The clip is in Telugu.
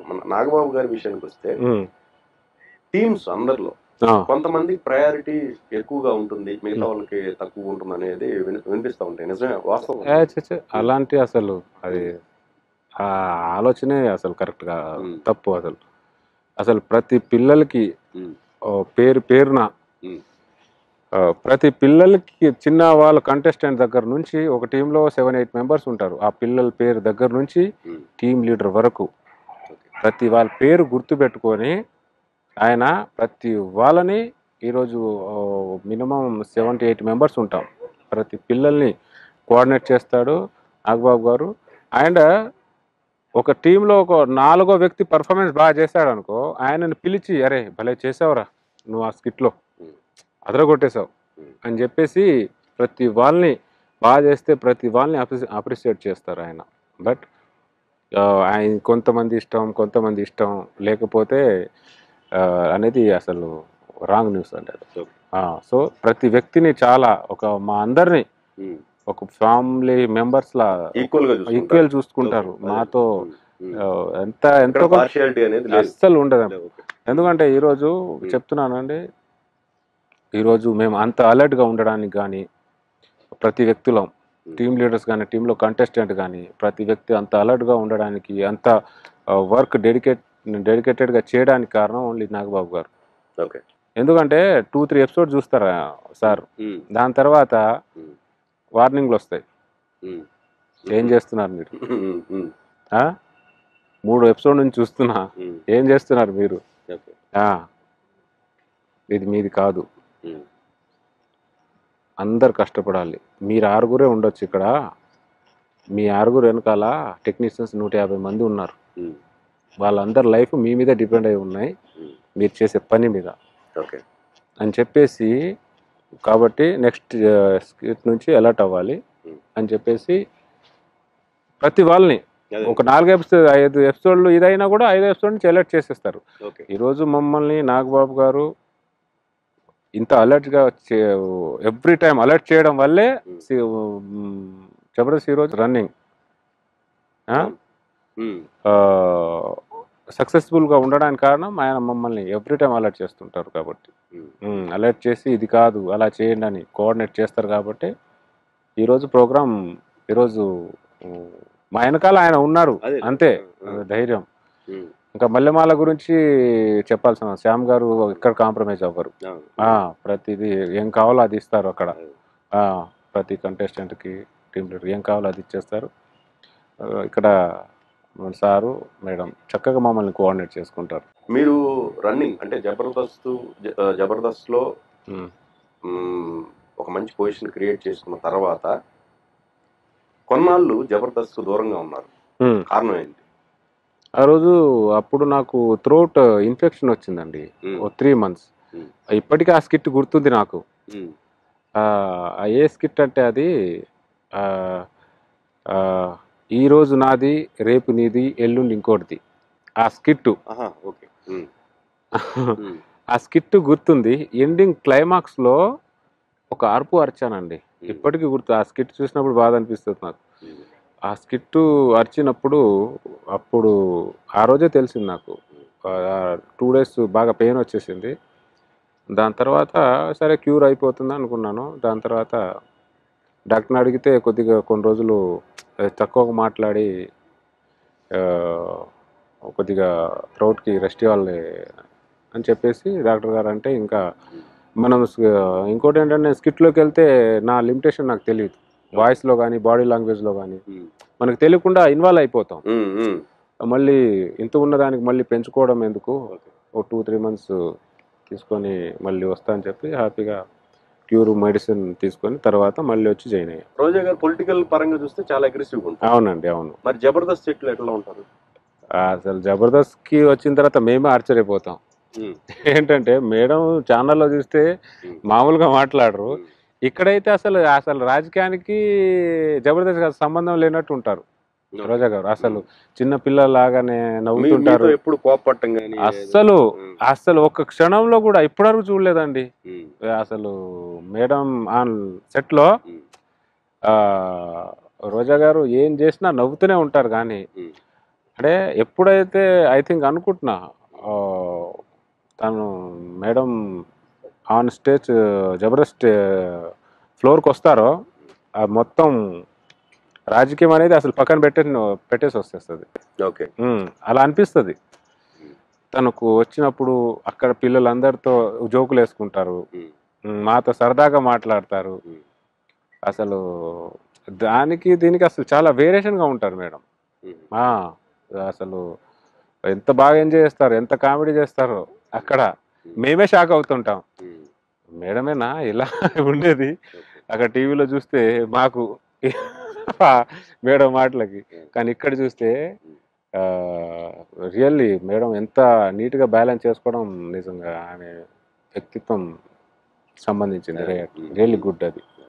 మన నాగబాబు గారి విషయానికి వస్తే టీమ్స్ అందరిలో కొంతమందికి ప్రయారిటీ ఎక్కువగా ఉంటుంది, మిగతా వాళ్ళకి తక్కువ ఉంటుంది అనేది వినిపిస్తూ ఉంటాయి. నిజమే, వాస్తవం. అలాంటి అసలు అది ఆ ఆలోచనే అసలు కరెక్ట్గా తప్పు. అసలు ప్రతి పిల్లలకి పేరున ప్రతి పిల్లలకి చిన్న వాళ్ళ కంటెస్టెంట్ దగ్గర నుంచి ఒక టీంలో 7-8 మెంబర్స్ ఉంటారు. ఆ పిల్లల పేరు దగ్గర నుంచి టీమ్ లీడర్ వరకు ప్రతి వాళ్ళ పేరు గుర్తుపెట్టుకొని ఆయన ప్రతి వాళ్ళని ఈరోజు మినిమం 7-8 మెంబర్స్ ఉంటాం. ప్రతి పిల్లల్ని కోఆర్డినేట్ చేస్తాడు నాగబాబు గారు. అండ్ ఒక టీంలో ఒక 4వ వ్యక్తి పర్ఫార్మెన్స్ బాగా చేశాడు అనుకో, ఆయనను పిలిచి అరే భలే చేసావురా నువ్వు ఆ స్కిట్లో అదరగొట్టేశావు అని చెప్పేసి ప్రతి వాళ్ళని బాగా చేస్తే ప్రతి వాళ్ళని అప్రిషియేట్ చేస్తారు ఆయన. బట్ ఆయన కొంతమంది ఇష్టం లేకపోతే అనేది అసలు రాంగ్ న్యూస్ అంటే. సో ప్రతి వ్యక్తిని చాలా మా అందరినీ ఒక ఫ్యామిలీ మెంబర్స్ లా ఈక్వల్ చూసుకుంటారు. మాతో ఎంతో అస్సలు ఉండదు. ఎందుకంటే ఈరోజు చెప్తున్నానండి, ఈరోజు మేము అంత అలర్ట్గా ఉండడానికి కానీ ప్రతి వ్యక్తిలో టీమ్ లీడర్స్ కానీ టీంలో కంటెస్టెంట్ కానీ ప్రతి వ్యక్తి అంత అలర్ట్గా ఉండడానికి అంత వర్క్ డెడికేటెడ్గా చేయడానికి కారణం ఓన్లీ నాగబాబు గారు. ఎందుకంటే 2-3 ఎపిసోడ్ చూస్తారా సార్, దాని తర్వాత వార్నింగ్లు వస్తాయి, ఏం చేస్తున్నారు మీరు, 3 ఎపిసోడ్ నుంచి చూస్తున్నా ఏం చేస్తున్నారు మీరు, ఇది మీది కాదు, అందరు కష్టపడాలి, మీరు 6గురే ఉండొచ్చు ఇక్కడ, మీ 6గురు వెనకాల టెక్నీషియన్స్ 150 మంది ఉన్నారు, వాళ్ళందరి లైఫ్ మీ మీద డిపెండ్ అయి ఉన్నాయి మీరు చేసే పని మీద అని చెప్పేసి, కాబట్టి నెక్స్ట్ స్కిట్ నుంచి అలర్ట్ అవ్వాలి అని చెప్పేసి ప్రతి వాళ్ళని ఒక 5 ఎపిసోడ్లు ఇదైనా కూడా 5 ఎపిసోడ్ నుంచి అలర్ట్ చేసేస్తారు. ఈరోజు మమ్మల్ని నాగబాబు గారు ఇంత అలర్ట్గా ఎవ్రీ టైం అలర్ట్ చేయడం వల్లే జబర్దస్త్ ఈరోజు రన్నింగ్ సక్సెస్ఫుల్గా ఉండడానికి కారణం ఆయన మమ్మల్ని ఎవ్రీ టైం అలర్ట్ చేస్తుంటారు. కాబట్టి అలర్ట్ చేసి ఇది కాదు అలా చేయండి అని కోఆర్డినేట్ చేస్తారు. కాబట్టి ఈరోజు ప్రోగ్రామ్ ఈరోజు మా వెనకాల ఆయన ఉన్నారు అంతే ధైర్యం. ఇంకా మల్లెమాల గురించి చెప్పాల్సిన శ్యామ్ గారు ఇక్కడ కాంప్రమైజ్ అవ్వరు, ప్రతిదీ ఏం కావాలో అది ఇస్తారు అక్కడ. ప్రతి కంటెస్టెంట్కి టీమ్ లీడర్ ఏం కావాలో అది ఇచ్చేస్తారు. ఇక్కడ సారు మేడం చక్కగా మమ్మల్ని కోఆర్డినేట్ చేసుకుంటారు. మీరు రన్నింగ్ అంటే జబర్దస్త్లో ఒక మంచి పొజిషన్ క్రియేట్ చేసుకున్న తర్వాత కొన్నాళ్ళు జబర్దస్త్ దూరంగా ఉన్నారు, కారణం ఏంటి? ఆ రోజు అప్పుడు నాకు థ్రోట్ ఇన్ఫెక్షన్ వచ్చిందండి, 3 months. ఇప్పటికీ ఆ స్కిట్ గుర్తుంది నాకు. ఏ స్కిట్ అంటే అది ఈరోజు నాది రేపు నీది ఎల్లుండి ఇంకోటిది ఆ స్కిట్. ఆ స్కిట్ గుర్తుంది. ఎండింగ్ క్లైమాక్స్లో ఒక అరుపు అరిచానండి, ఇప్పటికీ గుర్తు. ఆ స్కిట్ చూసినప్పుడు బాధ అనిపిస్తుంది నాకు. ఆ స్కిట్ అరిచినప్పుడు అప్పుడు ఆ రోజే తెలిసింది నాకు, 2 days బాగా పెయిన్ వచ్చేసింది. దాని తర్వాత సరే క్యూర్ అయిపోతుంది అనుకున్నాను. దాని తర్వాత డాక్టర్ని అడిగితే కొద్దిగా కొన్ని రోజులు తక్కువగా మాట్లాడి కొద్దిగా థ్రోట్కి రెస్ట్ ఇవ్వాలి అని చెప్పేసి డాక్టర్ గారు అంటే, ఇంకా మనం ఇంకోటి ఏంటంటే స్కిట్లోకి వెళ్తే నా లిమిటేషన్ నాకు తెలియదు, వాయిస్లో కానీ బాడీ లాంగ్వేజ్లో కానీ మనకు తెలియకుండా ఇన్వాల్వ్ అయిపోతాం. మళ్ళీ ఇంత ఉన్నదానికి మళ్ళీ పెంచుకోవడం ఎందుకు, ఒక 2-3 months తీసుకొని మళ్ళీ వస్తా అని చెప్పి హ్యాపీగా క్యూర్ మెడిసిన్ తీసుకొని తర్వాత మళ్ళీ వచ్చి జాయిన్ అయ్యాను. రోజా గారు పొలిటికల్ పరంగా చూస్తే చాలా అగ్రెసివ్గా ఉంటారు. అవునండి, అవును. మరి జబర్దస్త్ ఎట్లా ఉంటారు? అసలు జబర్దస్త్కి వచ్చిన తర్వాత మేమే ఆశ్చర్యపోతాం. ఏంటంటే మేడం ఛానల్లో చూస్తే మామూలుగా మాట్లాడరు, ఇక్కడైతే అసలు రాజకీయానికి జబర్దస్త్ సంబంధం లేనట్టు ఉంటారు రోజా గారు. అసలు చిన్న పిల్లలాగానే నవ్వుతుంటారు, ఎప్పుడు కోపపట్టం కానీ అసలు ఒక్క క్షణంలో కూడా ఇప్పటివరకు చూడలేదండి. అసలు మేడం ఆన్ సెట్లో రోజా గారు ఏం చేసినా నవ్వుతూనే ఉంటారు. కానీ అంటే ఎప్పుడైతే ఐ థింక్ అనుకుంటున్నా తను మేడం ఆన్ స్టేజ్ జబర్దస్త్ ఫ్లోర్కి వస్తారో మొత్తం రాజకీయం అనేది అసలు పక్కన పెట్టేసి వస్తేస్తుంది. ఓకే. అలా అనిపిస్తుంది. తనకు వచ్చినప్పుడు అక్కడ పిల్లలందరితో జోకులు వేసుకుంటారు, మాతో సరదాగా మాట్లాడతారు. అసలు దానికి దీనికి అసలు చాలా వేరియేషన్గా ఉంటారు మేడం. అసలు ఎంత బాగా ఎంజాయ్ చేస్తారు, ఎంత కామెడీ చేస్తారో అక్కడ మేమే షాక్ అవుతుంటాం. మేడమేనా ఇలా ఉండేది అక్కడ టీవీలో చూస్తే మాకు మేడం మాటలకి, కానీ ఇక్కడ చూస్తే రియల్లీ మేడం ఎంత నీట్గా బ్యాలెన్స్ చేసుకోవడం నిజంగా ఆమె వ్యక్తిత్వం సంబంధించింది. రియల్లీ గుడ్ అది.